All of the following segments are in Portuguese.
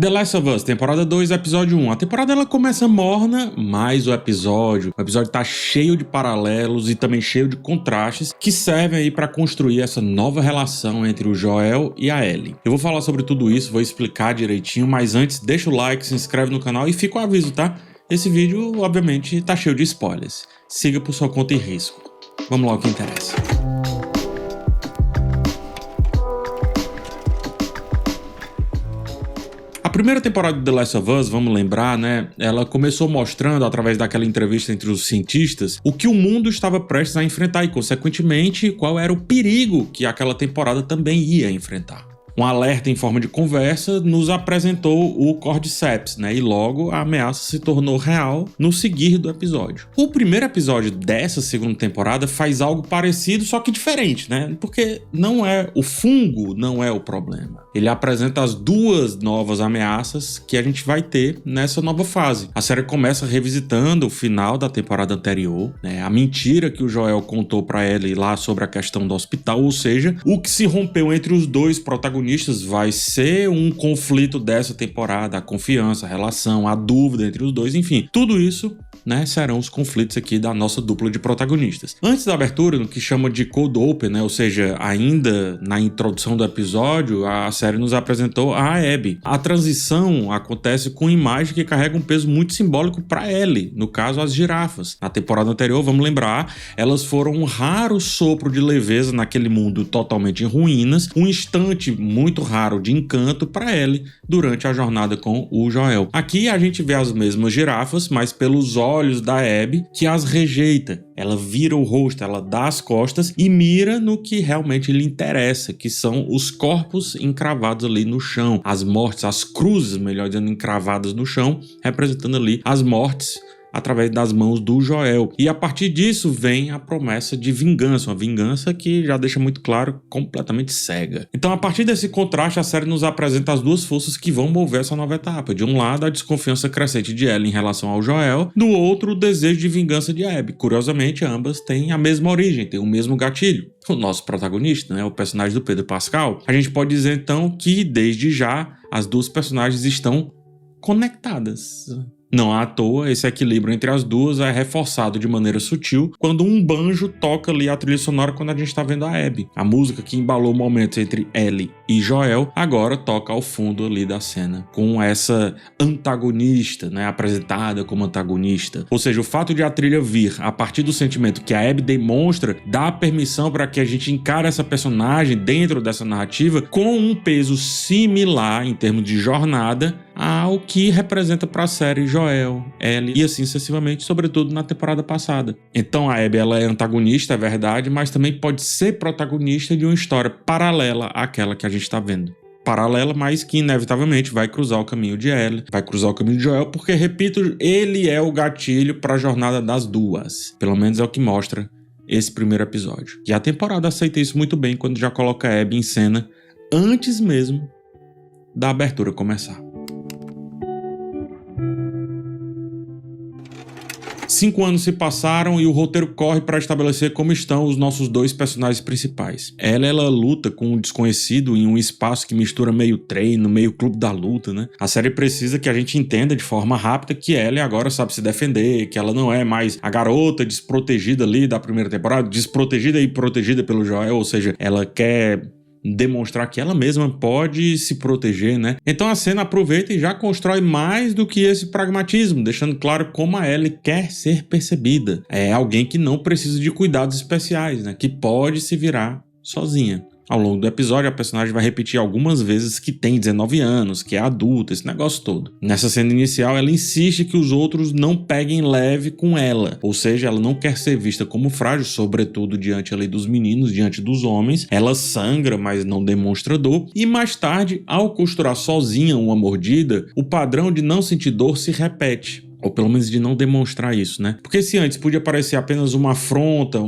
The Last of Us, temporada 2, episódio 1. A temporada ela começa morna, mas o episódio tá cheio de paralelos e também cheio de contrastes que servem aí para construir essa nova relação entre o Joel e a Ellie. Eu vou falar sobre tudo isso, vou explicar direitinho, mas antes deixa o like, se inscreve no canal e fica o aviso, tá? Esse vídeo, obviamente, tá cheio de spoilers. Siga por sua conta e risco. Vamos lá ao que interessa. A primeira temporada de The Last of Us, vamos lembrar, né? Ela começou mostrando, através daquela entrevista entre os cientistas, o que o mundo estava prestes a enfrentar e, consequentemente, qual era o perigo que aquela temporada também ia enfrentar. Um alerta em forma de conversa nos apresentou o Cordyceps, né? E logo a ameaça se tornou real no seguir do episódio. O primeiro episódio dessa segunda temporada faz algo parecido, só que diferente, né? Porque o fungo não é o problema. Ele apresenta as duas novas ameaças que a gente vai ter nessa nova fase. A série começa revisitando o final da temporada anterior, né? A mentira que o Joel contou pra Ellie lá sobre a questão do hospital, ou seja, o que se rompeu entre os dois protagonistas vai ser um conflito dessa temporada, a confiança, a relação, a dúvida entre os dois, enfim, tudo isso, né, serão os conflitos aqui da nossa dupla de protagonistas. Antes da abertura, no que chama de Cold Open, né, ou seja, ainda na introdução do episódio, a série nos apresentou a Abby. A transição acontece com imagem que carrega um peso muito simbólico para Ellie, no caso as girafas. Na temporada anterior, vamos lembrar, elas foram um raro sopro de leveza naquele mundo totalmente em ruínas, um instante muito raro de encanto para Ellie durante a jornada com o Joel. Aqui a gente vê as mesmas girafas, mas pelos olhos da Abby, que as rejeita. Ela vira o rosto, ela dá as costas e mira no que realmente lhe interessa, que são os corpos encravados ali no chão, as mortes, as cruzes, melhor dizendo, encravadas no chão, representando ali as mortes através das mãos do Joel. E a partir disso vem a promessa de vingança, uma vingança que já deixa muito claro, completamente cega. Então, a partir desse contraste, a série nos apresenta as duas forças que vão mover essa nova etapa. De um lado, a desconfiança crescente de Ellie em relação ao Joel, do outro, o desejo de vingança de Abby. Curiosamente, ambas têm a mesma origem, têm o mesmo gatilho. O nosso protagonista, né, o personagem do Pedro Pascal, a gente pode dizer então que, desde já, as duas personagens estão conectadas. Não à toa, esse equilíbrio entre as duas é reforçado de maneira sutil quando um banjo toca ali a trilha sonora quando a gente está vendo a Abby. A música que embalou momentos entre Ellie e Joel agora toca ao fundo ali da cena, com essa antagonista, né, apresentada como antagonista. Ou seja, o fato de a trilha vir a partir do sentimento que a Abby demonstra dá permissão para que a gente encare essa personagem dentro dessa narrativa com um peso similar em termos de jornada ao que representa para a série Joel, Ellie e assim sucessivamente, sobretudo na temporada passada. Então a Abby ela é antagonista, é verdade, mas também pode ser protagonista de uma história paralela àquela que a gente está vendo. Paralela, mas que inevitavelmente vai cruzar o caminho de Ellie, vai cruzar o caminho de Joel, porque, repito, ele é o gatilho para a jornada das duas. Pelo menos é o que mostra esse primeiro episódio. E a temporada aceita isso muito bem quando já coloca a Abby em cena antes mesmo da abertura começar. 5 anos se passaram e o roteiro corre para estabelecer como estão os nossos dois personagens principais. Ela luta com um desconhecido em um espaço que mistura meio treino, meio clube da luta, né? A série precisa que a gente entenda de forma rápida que Ellie agora sabe se defender, que ela não é mais a garota desprotegida ali da primeira temporada, desprotegida e protegida pelo Joel, ou seja, ela quer demonstrar que ela mesma pode se proteger, né? Então a cena aproveita e já constrói mais do que esse pragmatismo, deixando claro como a Ellie quer ser percebida. É alguém que não precisa de cuidados especiais, né? Que pode se virar sozinha. Ao longo do episódio, a personagem vai repetir algumas vezes que tem 19 anos, que é adulta, esse negócio todo. Nessa cena inicial, ela insiste que os outros não peguem leve com ela, ou seja, ela não quer ser vista como frágil, sobretudo diante ali dos meninos, diante dos homens. Ela sangra, mas não demonstra dor. E mais tarde, ao costurar sozinha uma mordida, o padrão de não sentir dor se repete. Ou pelo menos de não demonstrar isso, né? Porque se antes podia parecer apenas uma afronta,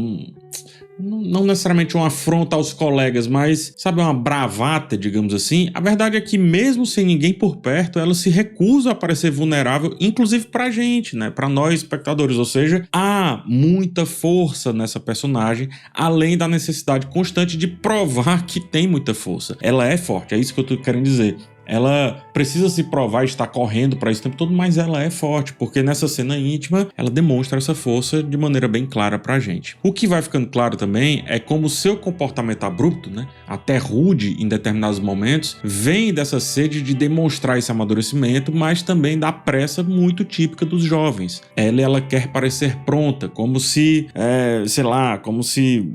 não necessariamente uma afronta aos colegas, mas, sabe, uma bravata, digamos assim, a verdade é que mesmo sem ninguém por perto, ela se recusa a parecer vulnerável, inclusive pra gente, né, pra nós espectadores, ou seja, há muita força nessa personagem, além da necessidade constante de provar que tem muita força. Ela é forte, é isso que eu tô querendo dizer. Ela precisa se provar, estar correndo para isso o tempo todo, mas ela é forte, porque nessa cena íntima ela demonstra essa força de maneira bem clara pra gente. O que vai ficando claro também é como o seu comportamento abrupto, né, até rude em determinados momentos, vem dessa sede de demonstrar esse amadurecimento, mas também da pressa muito típica dos jovens. Ela quer parecer pronta, como se, como se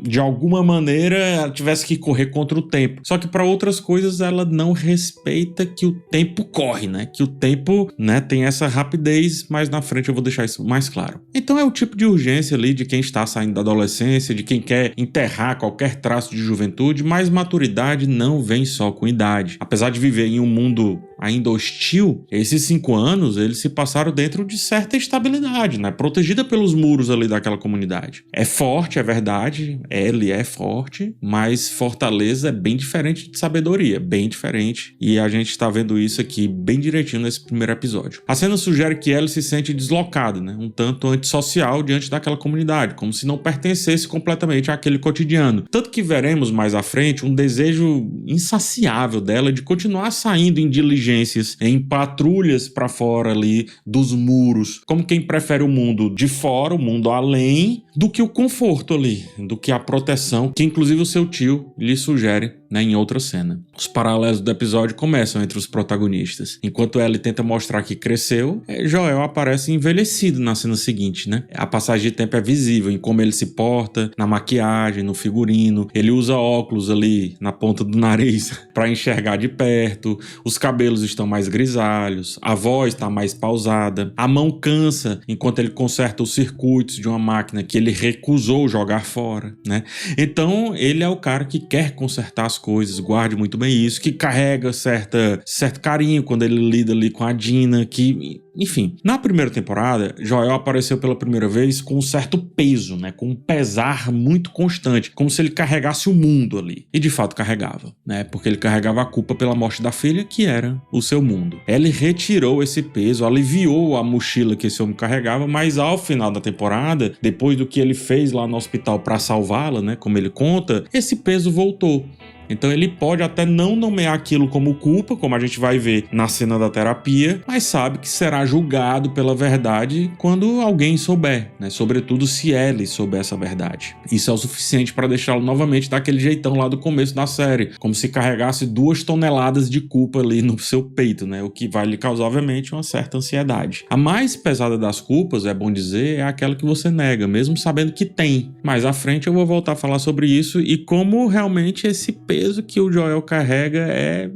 de alguma maneira ela tivesse que correr contra o tempo. Só que para outras coisas ela não respeita que o tempo corre, né? Que o tempo, né, tem essa rapidez, mas na frente eu vou deixar isso mais claro. Então é o tipo de urgência ali de quem está saindo da adolescência, de quem quer enterrar qualquer traço de juventude, mas maturidade não vem só com idade. Apesar de viver em um mundo ainda hostil, esses 5 anos eles se passaram dentro de certa estabilidade, né? Protegida pelos muros ali daquela comunidade. É forte, é verdade, ele é forte, mas fortaleza é bem diferente de sabedoria, bem diferente, e a gente tá vendo isso aqui bem direitinho nesse primeiro episódio. A cena sugere que Ellie se sente deslocada, né? Um tanto antissocial diante daquela comunidade, como se não pertencesse completamente àquele cotidiano. Tanto que veremos mais à frente um desejo insaciável dela de continuar saindo em diligências, em patrulhas para fora ali dos muros, como quem prefere o mundo de fora, o mundo além, do que o conforto ali, do que a proteção, que inclusive o seu tio lhe sugere, né, em outra cena. Os paralelos do episódio começam entre os protagonistas. Enquanto Ellie tenta mostrar que cresceu, Joel aparece envelhecido na cena seguinte, né? A passagem de tempo é visível em como ele se porta, na maquiagem, no figurino. Ele usa óculos ali na ponta do nariz para enxergar de perto. Os cabelos estão mais grisalhos, a voz está mais pausada, a mão cansa enquanto ele conserta os circuitos de uma máquina que ele recusou jogar fora, né? Então, ele é o cara que quer consertar as coisas, guarde muito bem isso, que carrega certo carinho quando ele lida ali com a Dina, que, enfim. Na primeira temporada, Joel apareceu pela primeira vez com um certo peso, né, com um pesar muito constante, como se ele carregasse o mundo ali. E de fato carregava, né, porque ele carregava a culpa pela morte da filha, que era o seu mundo. Ele retirou esse peso, aliviou a mochila que esse homem carregava, mas ao final da temporada, depois do que ele fez lá no hospital para salvá-la, né, como ele conta, esse peso voltou. Então ele pode até não nomear aquilo como culpa, como a gente vai ver na cena da terapia, mas sabe que será julgado pela verdade quando alguém souber, né? Sobretudo se Ellie souber essa verdade. Isso é o suficiente para deixá-lo novamente daquele jeitão lá do começo da série, como se carregasse 2 toneladas de culpa ali no seu peito, né? O que vai lhe causar, obviamente, uma certa ansiedade. A mais pesada das culpas, é bom dizer, é aquela que você nega, mesmo sabendo que tem. Mais à frente eu vou voltar a falar sobre isso e como realmente esse peso que o Joel carrega é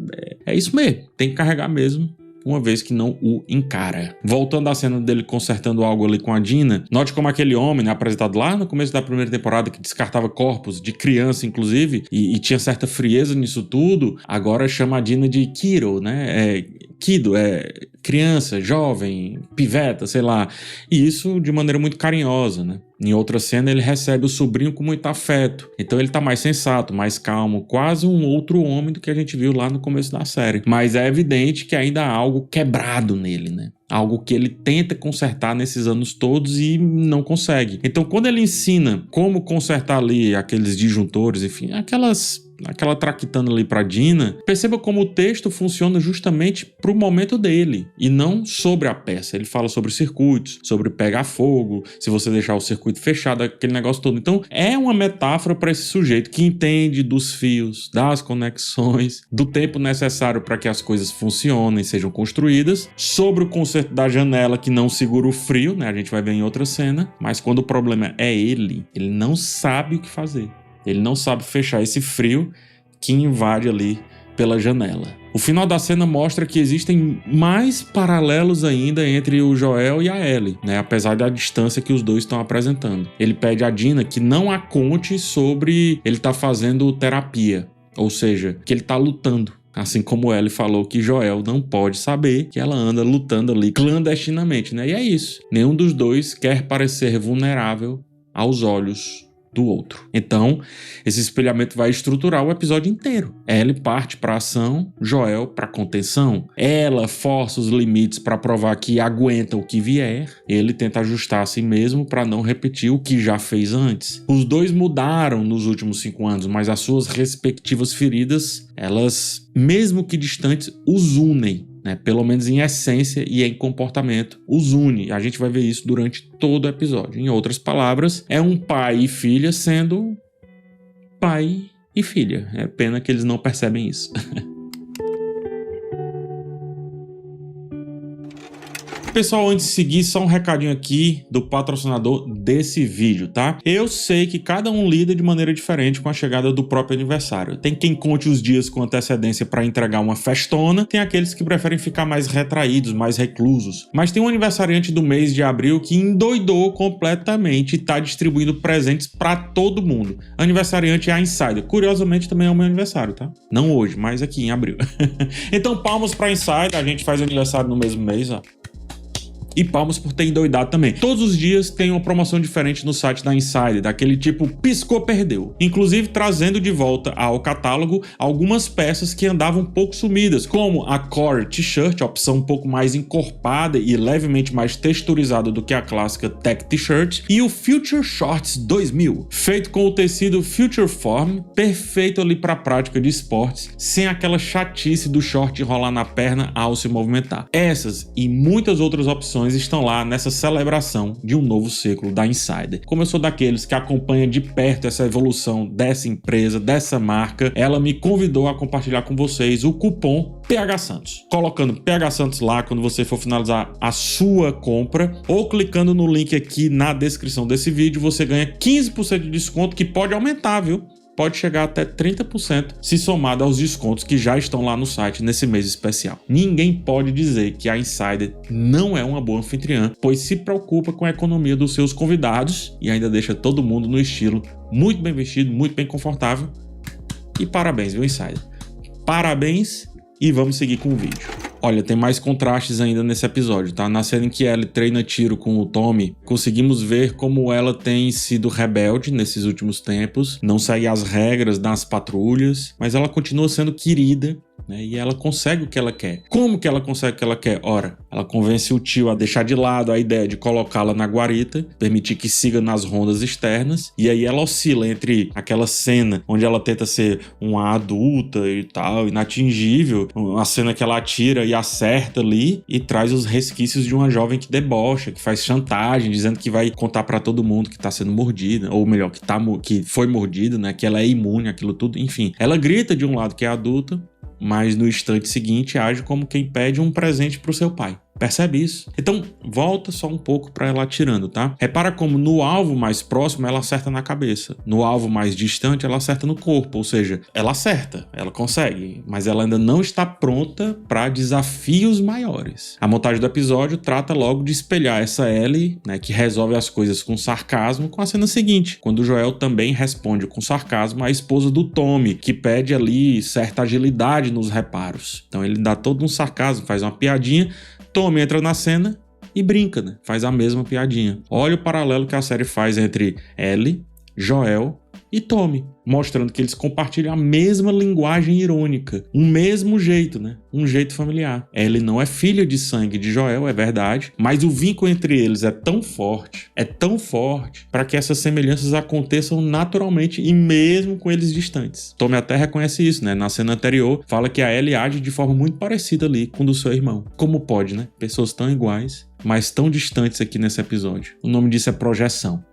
isso mesmo, tem que carregar mesmo, uma vez que não o encara. Voltando à cena dele consertando algo ali com a Dina, note como aquele homem, né, apresentado lá no começo da primeira temporada, que descartava corpos de criança, inclusive, e tinha certa frieza nisso tudo, agora chama a Dina de Kiddo, né? Kiddo, criança, jovem, piveta, sei lá. E isso de maneira muito carinhosa, né? Em outra cena, ele recebe o sobrinho com muito afeto. Então ele tá mais sensato, mais calmo, quase um outro homem do que a gente viu lá no começo da série. Mas é evidente que ainda há algo quebrado nele, né? Algo que ele tenta consertar nesses anos todos e não consegue. Então, quando ele ensina como consertar ali aqueles disjuntores, enfim, aquela traquitana ali pra Dina, perceba como o texto funciona justamente pro momento dele e não sobre a peça. Ele fala sobre circuitos, sobre pegar fogo, se você deixar o circuito fechado, aquele negócio todo. Então, é uma metáfora para esse sujeito que entende dos fios, das conexões, do tempo necessário para que as coisas funcionem, sejam construídas, sobre o conserto da janela que não segura o frio, né? A gente vai ver em outra cena, mas quando o problema é ele não sabe o que fazer. Ele não sabe fechar esse frio que invade ali pela janela. O final da cena mostra que existem mais paralelos ainda entre o Joel e a Ellie, né? Apesar da distância que os dois estão apresentando. Ele pede a Dina que não a conte sobre ele estar fazendo terapia, ou seja, que ele está lutando. Assim como Ellie falou que Joel não pode saber que ela anda lutando ali clandestinamente, né? E é isso. Nenhum dos dois quer parecer vulnerável aos olhos do outro. Então, esse espelhamento vai estruturar o episódio inteiro. Ellie parte para ação, Joel para contenção. Ela força os limites para provar que aguenta o que vier. Ele tenta ajustar a si mesmo para não repetir o que já fez antes. Os dois mudaram nos últimos 5 anos, mas as suas respectivas feridas, elas, mesmo que distantes, os unem. Pelo menos em essência e em comportamento, os une. A gente vai ver isso durante todo o episódio. Em outras palavras, é um pai e filha sendo pai e filha. É pena que eles não percebem isso. Pessoal, antes de seguir, só um recadinho aqui do patrocinador desse vídeo, tá? Eu sei que cada um lida de maneira diferente com a chegada do próprio aniversário. Tem quem conte os dias com antecedência para entregar uma festona, tem aqueles que preferem ficar mais retraídos, mais reclusos. Mas tem um aniversariante do mês de abril que endoidou completamente e tá distribuindo presentes para todo mundo. Aniversariante é a Insider. Curiosamente também é o meu aniversário, tá? Não hoje, mas aqui em abril. Então palmas pra Insider, a gente faz aniversário no mesmo mês, ó. E palmas por ter endoidado também. Todos os dias tem uma promoção diferente no site da Insider, daquele tipo piscou, perdeu. Inclusive trazendo de volta ao catálogo algumas peças que andavam um pouco sumidas, como a Core T-shirt, a opção um pouco mais encorpada e levemente mais texturizada do que a clássica Tech T-shirt, e o Future Shorts 2000, feito com o tecido Future Form, perfeito ali para a prática de esportes, sem aquela chatice do short rolar na perna ao se movimentar. Essas e muitas outras opções estão lá nessa celebração de um novo ciclo da Insider. Como eu sou daqueles que acompanha de perto essa evolução dessa empresa, dessa marca, ela me convidou a compartilhar com vocês o cupom PHSantos. Colocando PHSantos lá quando você for finalizar a sua compra ou clicando no link aqui na descrição desse vídeo, você ganha 15% de desconto que pode aumentar, viu? Pode chegar até 30% se somado aos descontos que já estão lá no site nesse mês especial. Ninguém pode dizer que a Insider não é uma boa anfitriã, pois se preocupa com a economia dos seus convidados e ainda deixa todo mundo no estilo muito bem vestido, muito bem confortável. E parabéns, viu, Insider? Parabéns e vamos seguir com o vídeo. Olha, tem mais contrastes ainda nesse episódio, tá? Na cena em que Ellie treina tiro com o Tommy, conseguimos ver como ela tem sido rebelde nesses últimos tempos, não segue as regras das patrulhas, mas ela continua sendo querida, né? E ela consegue o que ela quer. Como que ela consegue o que ela quer? Ora, ela convence o tio a deixar de lado a ideia de colocá-la na guarita, permitir que siga nas rondas externas, e aí ela oscila entre aquela cena onde ela tenta ser uma adulta e tal, inatingível, uma cena que ela atira e acerta ali, e traz os resquícios de uma jovem que debocha, que faz chantagem, dizendo que vai contar pra todo mundo que tá sendo mordida, ou melhor, que foi mordida, né, que ela é imune àquilo tudo, enfim. Ela grita de um lado que é adulta, mas no instante seguinte age como quem pede um presente pro seu pai. Percebe isso? Então, volta só um pouco para ela atirando, tá? Repara como no alvo mais próximo ela acerta na cabeça. No alvo mais distante ela acerta no corpo, ou seja, ela acerta, ela consegue, mas ela ainda não está pronta para desafios maiores. A montagem do episódio trata logo de espelhar essa Ellie, né, que resolve as coisas com sarcasmo, com a cena seguinte, quando o Joel também responde com sarcasmo à esposa do Tommy, que pede ali certa agilidade nos reparos. Então ele dá todo um sarcasmo, faz uma piadinha. Tommy entra na cena e brinca, né? Faz a mesma piadinha. Olha o paralelo que a série faz entre Ellie, Joel e Tommy, mostrando que eles compartilham a mesma linguagem irônica, um mesmo jeito, né? Um jeito familiar. Ellie não é filha de sangue de Joel, é verdade, mas o vínculo entre eles é tão forte para que essas semelhanças aconteçam naturalmente e mesmo com eles distantes. Tommy até reconhece isso, né? Na cena anterior, fala que a Ellie age de forma muito parecida ali com o do seu irmão. Como pode, né? Pessoas tão iguais, mas tão distantes aqui nesse episódio. O nome disso é projeção.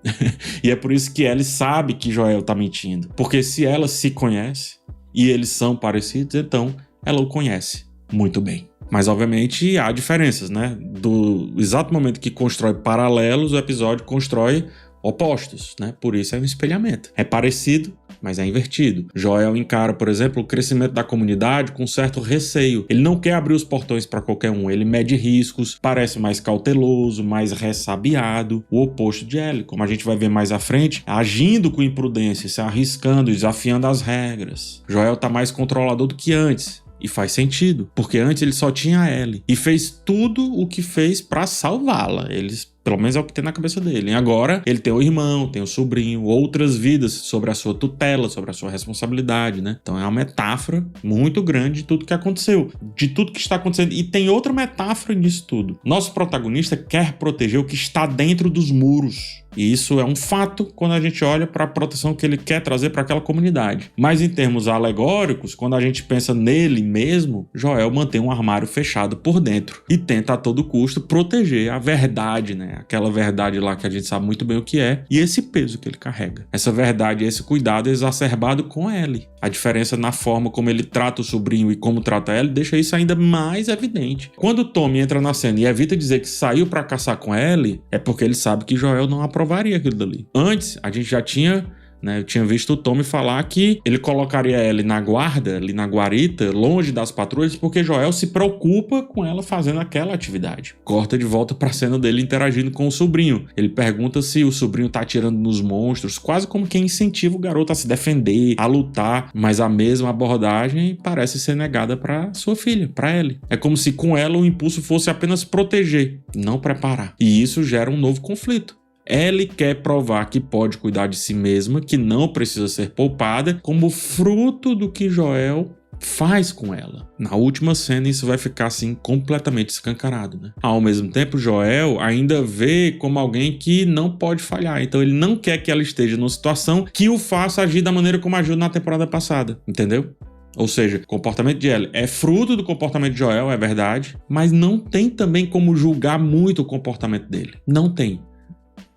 E é por isso que Ellie sabe que Joel tá mentindo. Porque se ela se conhece e eles são parecidos, então ela o conhece muito bem. Mas obviamente há diferenças, né? Do exato momento que constrói paralelos, o episódio constrói opostos, né? Por isso é um espelhamento. É parecido, mas é invertido. Joel encara, por exemplo, o crescimento da comunidade com certo receio. Ele não quer abrir os portões para qualquer um, ele mede riscos, parece mais cauteloso, mais ressabiado, o oposto de Ellie, como a gente vai ver mais à frente, agindo com imprudência, se arriscando, desafiando as regras. Joel tá mais controlador do que antes. E faz sentido, porque antes ele só tinha a Ellie. E fez tudo o que fez para salvá-la. Ele Pelo menos é o que tem na cabeça dele. E agora ele tem o irmão, tem o sobrinho, outras vidas sobre a sua tutela, sobre a sua responsabilidade, né? Então é uma metáfora muito grande de tudo que aconteceu, de tudo que está acontecendo. E tem outra metáfora nisso tudo. Nosso protagonista quer proteger o que está dentro dos muros. E isso é um fato quando a gente olha para a proteção que ele quer trazer para aquela comunidade. Mas em termos alegóricos, quando a gente pensa nele mesmo, Joel mantém um armário fechado por dentro e tenta a todo custo proteger a verdade, né? Aquela verdade lá que a gente sabe muito bem o que é, e esse peso que ele carrega. Essa verdade e esse cuidado é exacerbado com Ellie. A diferença na forma como ele trata o sobrinho e como trata Ellie deixa isso ainda mais evidente. Quando Tommy entra na cena e evita dizer que saiu para caçar com Ellie, é porque ele sabe que Joel não aprovaria aquilo dali. Antes, a gente já tinha... Eu tinha visto o Tommy falar que ele colocaria ela na guarda, ali na guarita, longe das patrulhas, porque Joel se preocupa com ela fazendo aquela atividade. Corta de volta pra cena dele interagindo com o sobrinho. Ele pergunta se o sobrinho tá atirando nos monstros, quase como quem incentiva o garoto a se defender, a lutar, mas a mesma abordagem parece ser negada pra sua filha, pra Ellie. É como se com ela o impulso fosse apenas proteger, não preparar. E isso gera um novo conflito. Ellie quer provar que pode cuidar de si mesma, que não precisa ser poupada, como fruto do que Joel faz com ela. Na última cena isso vai ficar assim completamente escancarado, né? Ao mesmo tempo, Joel ainda vê como alguém que não pode falhar, então ele não quer que ela esteja numa situação que o faça agir da maneira como agiu na temporada passada, entendeu? Ou seja, o comportamento de Ellie é fruto do comportamento de Joel, é verdade, mas não tem também como julgar muito o comportamento dele. Não tem.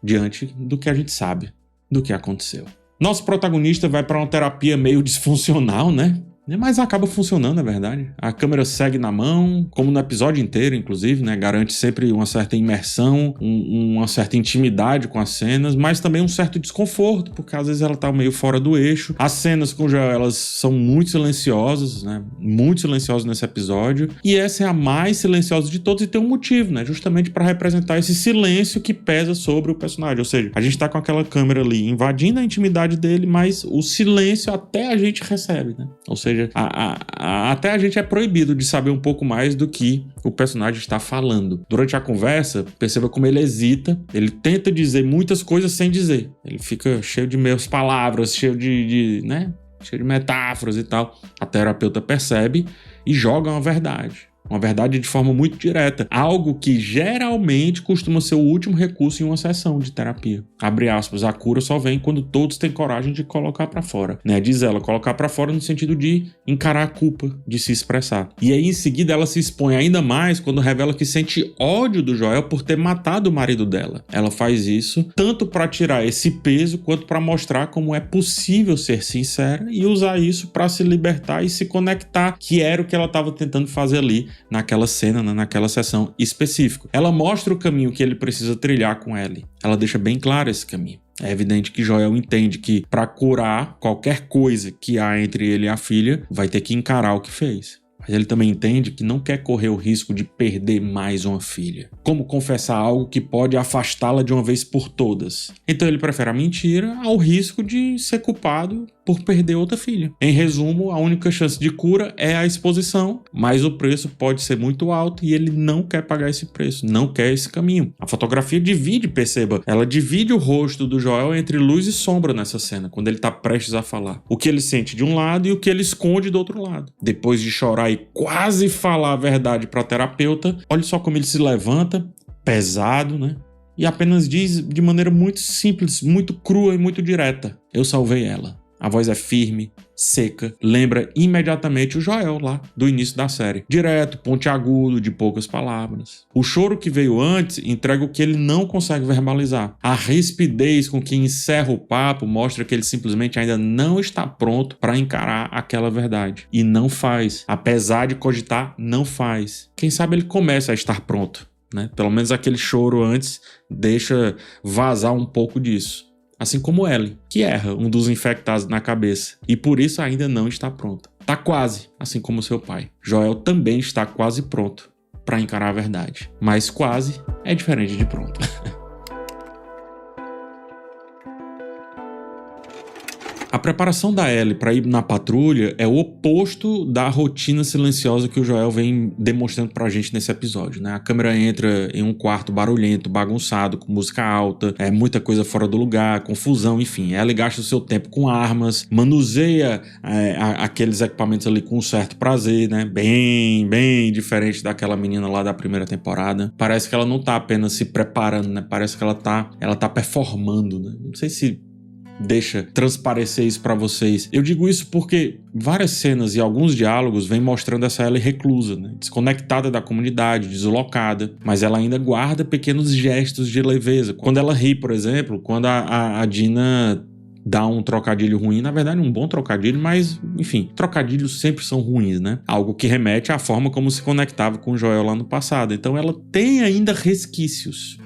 Diante do que a gente sabe, do que aconteceu. Nosso protagonista vai para uma terapia meio disfuncional, né? Mas acaba funcionando, é verdade. A câmera segue na mão, como no episódio inteiro, inclusive, né? Garante sempre uma certa imersão, uma certa intimidade com as cenas, mas também um certo desconforto, porque às vezes ela tá meio fora do eixo. As cenas com Joel, elas são muito silenciosas, né? Muito silenciosas nesse episódio. E essa é a mais silenciosa de todas e tem um motivo, né? Justamente para representar esse silêncio que pesa sobre o personagem. Ou seja, a gente tá com aquela câmera ali invadindo a intimidade dele, mas o silêncio até a gente recebe, né? Ou seja, até a gente é proibido de saber um pouco mais do que o personagem está falando. Durante a conversa, perceba como ele hesita, ele tenta dizer muitas coisas sem dizer. Ele fica cheio de meias palavras, cheio de metáforas e tal. A terapeuta percebe e joga uma verdade. Uma verdade de forma muito direta. Algo que geralmente costuma ser o último recurso em uma sessão de terapia. Abre aspas, a cura só vem quando todos têm coragem de colocar pra fora. Né? Diz ela, colocar pra fora no sentido de encarar a culpa, de se expressar. E aí em seguida ela se expõe ainda mais quando revela que sente ódio do Joel por ter matado o marido dela. Ela faz isso tanto pra tirar esse peso quanto pra mostrar como é possível ser sincera e usar isso pra se libertar e se conectar, que era o que ela estava tentando fazer ali naquela cena, naquela sessão específica. Ela mostra o caminho que ele precisa trilhar com Ellie. Ela deixa bem claro esse caminho. É evidente que Joel entende que para curar qualquer coisa que há entre ele e a filha, vai ter que encarar o que fez. Mas ele também entende que não quer correr o risco de perder mais uma filha. Como confessar algo que pode afastá-la de uma vez por todas. Então ele prefere a mentira ao risco de ser culpado por perder outra filha. Em resumo, a única chance de cura é a exposição, mas o preço pode ser muito alto e ele não quer pagar esse preço, não quer esse caminho. A fotografia divide, perceba, ela divide o rosto do Joel entre luz e sombra nessa cena, quando ele está prestes a falar. O que ele sente de um lado e o que ele esconde do outro lado. Depois de chorar e quase falar a verdade para a terapeuta, olha só como ele se levanta, pesado, né? E apenas diz de maneira muito simples, muito crua e muito direta: eu salvei ela. A voz é firme, seca, lembra imediatamente o Joel lá do início da série. Direto, pontiagudo, de poucas palavras. O choro que veio antes entrega o que ele não consegue verbalizar. A rispidez com que encerra o papo mostra que ele simplesmente ainda não está pronto para encarar aquela verdade. E não faz. Apesar de cogitar, não faz. Quem sabe ele começa a estar pronto, né? Pelo menos aquele choro antes deixa vazar um pouco disso. Assim como Ellie, que erra um dos infectados na cabeça e por isso ainda não está pronta. Tá quase, assim como seu pai. Joel também está quase pronto para encarar a verdade, mas quase é diferente de pronto. A preparação da Ellie para ir na patrulha é o oposto da rotina silenciosa que o Joel vem demonstrando pra gente nesse episódio, né? A câmera entra em um quarto barulhento, bagunçado, com música alta, muita coisa fora do lugar, confusão, enfim. Ellie gasta o seu tempo com armas, manuseia aqueles equipamentos ali com um certo prazer, né? Bem diferente daquela menina lá da primeira temporada. Parece que ela não tá apenas se preparando, né? Parece que ela tá performando, né? Não sei se deixa transparecer isso pra vocês. Eu digo isso porque várias cenas e alguns diálogos vêm mostrando essa Ellie reclusa, né? Desconectada da comunidade, deslocada, mas ela ainda guarda pequenos gestos de leveza. Quando ela ri, por exemplo, quando a Dina dá um trocadilho ruim, na verdade um bom trocadilho, mas enfim, trocadilhos sempre são ruins, né? Algo que remete à forma como se conectava com o Joel lá no passado. Então ela tem ainda resquícios,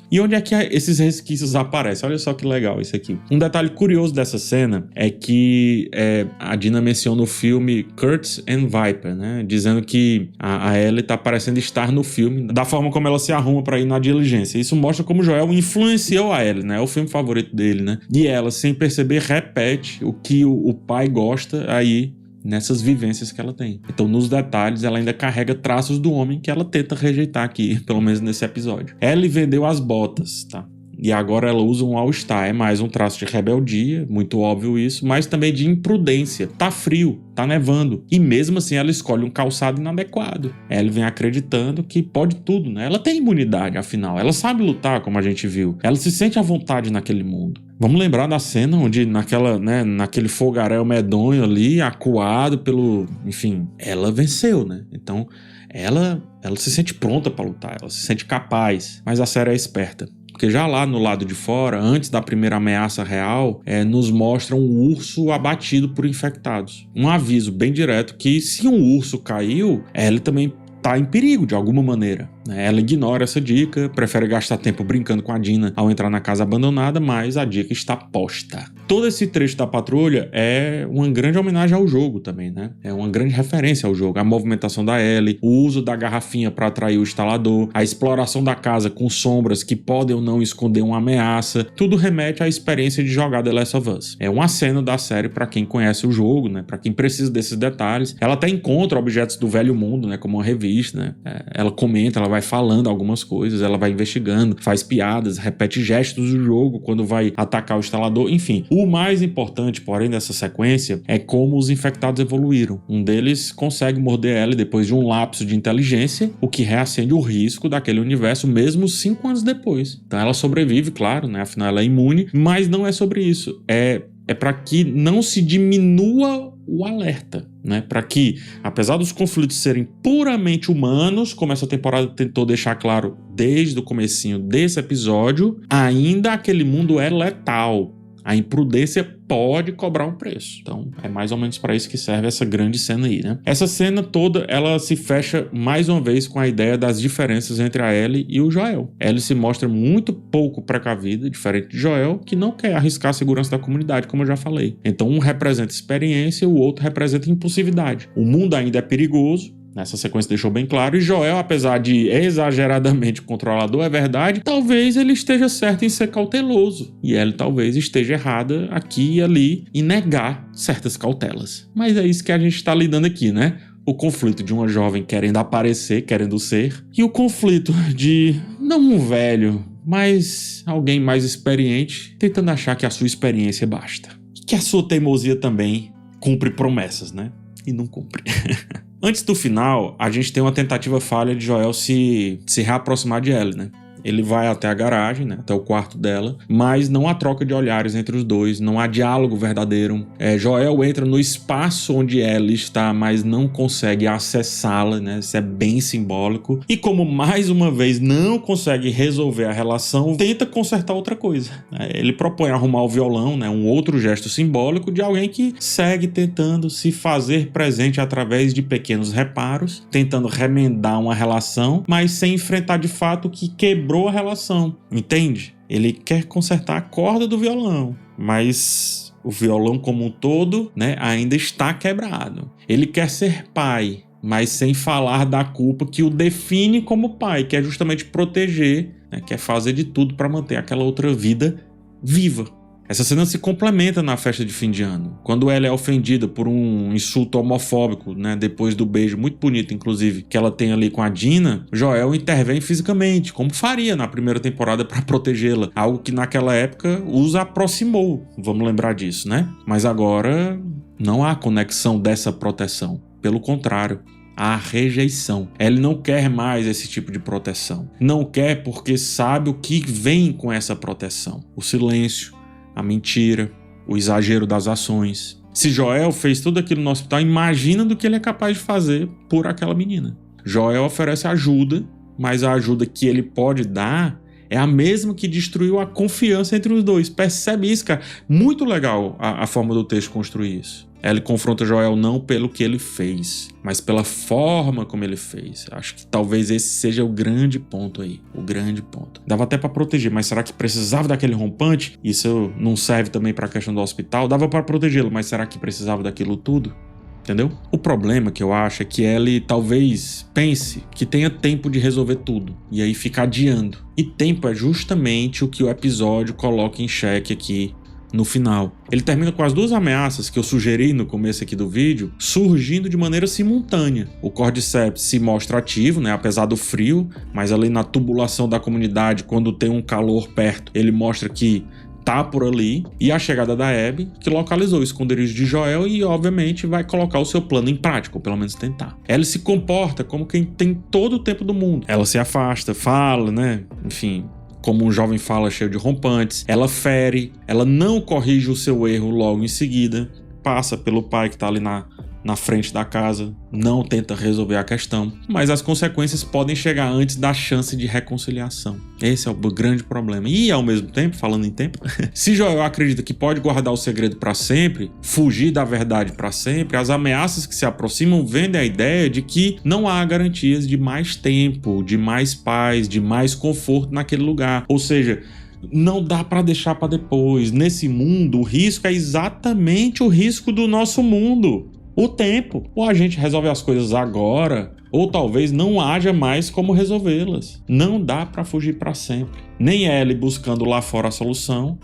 E onde é que esses resquícios aparecem? Olha só que legal isso aqui. Um detalhe curioso dessa cena é que a Dina menciona o filme Kurtz and Viper, né? Dizendo que a Ellie tá parecendo estar no filme, da forma como ela se arruma pra ir na diligência. Isso mostra como o Joel influenciou a Ellie, né? É o filme favorito dele, né? E ela, sem perceber, repete o que o pai gosta aí nessas vivências que ela tem. Então, nos detalhes, ela ainda carrega traços do homem que ela tenta rejeitar aqui, pelo menos nesse episódio. Ellie vendeu as botas, tá? E agora ela usa um All-Star. É mais um traço de rebeldia, muito óbvio isso, mas também de imprudência. Tá frio, tá nevando. E mesmo assim ela escolhe um calçado inadequado. Ela vem acreditando que pode tudo, né? Ela tem imunidade, afinal. Ela sabe lutar, como a gente viu. Ela se sente à vontade naquele mundo. Vamos lembrar da cena onde naquele fogaréu medonho ali, acuado pelo... Enfim, ela venceu, né? Então, ela se sente pronta pra lutar. Ela se sente capaz. Mas a série é esperta. Porque já lá no lado de fora, antes da primeira ameaça real, nos mostra um urso abatido por infectados. Um aviso bem direto que se um urso caiu, ele também tá em perigo de alguma maneira. Ela ignora essa dica, prefere gastar tempo brincando com a Dina ao entrar na casa abandonada, mas a dica está posta. Todo esse trecho da patrulha é uma grande homenagem ao jogo também, né? É uma grande referência ao jogo. A movimentação da Ellie, o uso da garrafinha para atrair o instalador, a exploração da casa com sombras que podem ou não esconder uma ameaça, tudo remete à experiência de jogar The Last of Us. É um aceno da série para quem conhece o jogo, né? Para quem precisa desses detalhes. Ela até encontra objetos do velho mundo, né? Como uma revista, né? Ela comenta, ela vai falando algumas coisas, ela vai investigando, faz piadas, repete gestos do jogo quando vai atacar o instalador, enfim. O mais importante, porém, dessa sequência é como os infectados evoluíram. Um deles consegue morder ela depois de um lapso de inteligência, o que reacende o risco daquele universo mesmo 5 anos depois. Então ela sobrevive, claro, né? Afinal ela é imune, mas não é sobre isso. É para que não se diminua o alerta, né? Para que, apesar dos conflitos serem puramente humanos, como essa temporada tentou deixar claro desde o comecinho desse episódio, ainda aquele mundo é letal. A imprudência pode cobrar um preço. Então, é mais ou menos para isso que serve essa grande cena aí, né? Essa cena toda, ela se fecha mais uma vez com a ideia das diferenças entre a Ellie e o Joel. Ellie se mostra muito pouco precavida, diferente de Joel, que não quer arriscar a segurança da comunidade, como eu já falei. Então, um representa experiência, o outro representa impulsividade. O mundo ainda é perigoso, nessa sequência deixou bem claro, e Joel, apesar de exageradamente controlador, é verdade, talvez ele esteja certo em ser cauteloso, e ele talvez esteja errada aqui e ali em negar certas cautelas. Mas é isso que a gente está lidando aqui, né? O conflito de uma jovem querendo aparecer, querendo ser, e o conflito de, não um velho, mas alguém mais experiente, tentando achar que a sua experiência basta. E que a sua teimosia também cumpre promessas, né? E não cumpre. Antes do final, a gente tem uma tentativa falha de Joel se reaproximar de Ellie, né? Ele vai até a garagem, né? Até o quarto dela, mas não há troca de olhares entre os dois, não há diálogo verdadeiro. Joel entra no espaço onde Ellie está, mas não consegue acessá-la, né? Isso é bem simbólico. E como mais uma vez não consegue resolver a relação, tenta consertar outra coisa. Ele propõe arrumar o violão, né? Um outro gesto simbólico de alguém que segue tentando se fazer presente através de pequenos reparos, tentando remendar uma relação, mas sem enfrentar de fato o que quebrou a relação, entende? Ele quer consertar a corda do violão, mas o violão como um todo, né, ainda está quebrado. Ele quer ser pai, mas sem falar da culpa que o define como pai, que é justamente proteger, né, quer fazer de tudo para manter aquela outra vida viva. Essa cena se complementa na festa de fim de ano. Quando ela é ofendida por um insulto homofóbico, né, depois do beijo muito bonito, inclusive, que ela tem ali com a Dina, Joel intervém fisicamente, como faria na primeira temporada para protegê-la. Algo que naquela época os aproximou, vamos lembrar disso, né? Mas agora não há conexão dessa proteção. Pelo contrário, há rejeição. Ele não quer mais esse tipo de proteção. Não quer porque sabe o que vem com essa proteção. O silêncio, a mentira, o exagero das ações. Se Joel fez tudo aquilo no hospital, imagina do que ele é capaz de fazer por aquela menina. Joel oferece ajuda, mas a ajuda que ele pode dar é a mesma que destruiu a confiança entre os dois. Percebe isso, cara? Muito legal a forma do texto construir isso. Ele confronta Joel não pelo que ele fez, mas pela forma como ele fez. Acho que talvez esse seja o grande ponto aí. O grande ponto. Dava até pra proteger, mas será que precisava daquele rompante? Isso não serve também pra questão do hospital? Dava pra protegê-lo, mas será que precisava daquilo tudo? Entendeu? O problema que eu acho é que Ellie talvez pense que tenha tempo de resolver tudo e aí fica adiando. E tempo é justamente o que o episódio coloca em xeque aqui no final. Ele termina com as duas ameaças que eu sugeri no começo aqui do vídeo surgindo de maneira simultânea. O Cordyceps se mostra ativo, né, apesar do frio, mas ali na tubulação da comunidade, quando tem um calor perto, ele mostra que tá por ali, e a chegada da Abby, que localizou o esconderijo de Joel e obviamente vai colocar o seu plano em prática, ou pelo menos tentar. Ela se comporta como quem tem todo o tempo do mundo. Ela se afasta, fala, né, enfim, como um jovem fala, cheio de rompantes. Ela fere, ela não corrige o seu erro logo em seguida, passa pelo pai que tá ali na frente da casa, não tenta resolver a questão, mas as consequências podem chegar antes da chance de reconciliação. Esse é o grande problema. E ao mesmo tempo, falando em tempo, se Joel acredita que pode guardar o segredo para sempre, fugir da verdade para sempre, as ameaças que se aproximam vendem a ideia de que não há garantias de mais tempo, de mais paz, de mais conforto naquele lugar. Ou seja, não dá para deixar para depois. Nesse mundo, o risco é exatamente o risco do nosso mundo. O tempo. Ou a gente resolve as coisas agora, ou talvez não haja mais como resolvê-las. Não dá para fugir para sempre. Nem Ellie buscando lá fora a solução,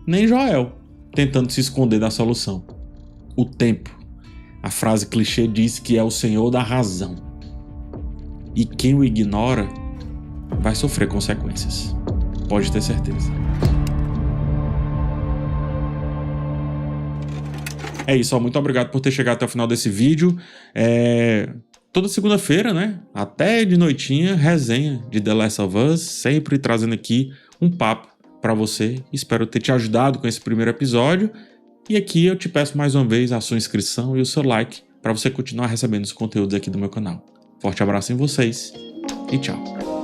nem Joel tentando se esconder da solução. O tempo. A frase clichê diz que é o senhor da razão. E quem o ignora vai sofrer consequências. Pode ter certeza. É isso, ó, muito obrigado por ter chegado até o final desse vídeo. Toda segunda-feira, né? Até de noitinha, resenha de The Last of Us, sempre trazendo aqui um papo para você. Espero ter te ajudado com esse primeiro episódio. E aqui eu te peço mais uma vez a sua inscrição e o seu like para você continuar recebendo os conteúdos aqui do meu canal. Forte abraço em vocês e tchau!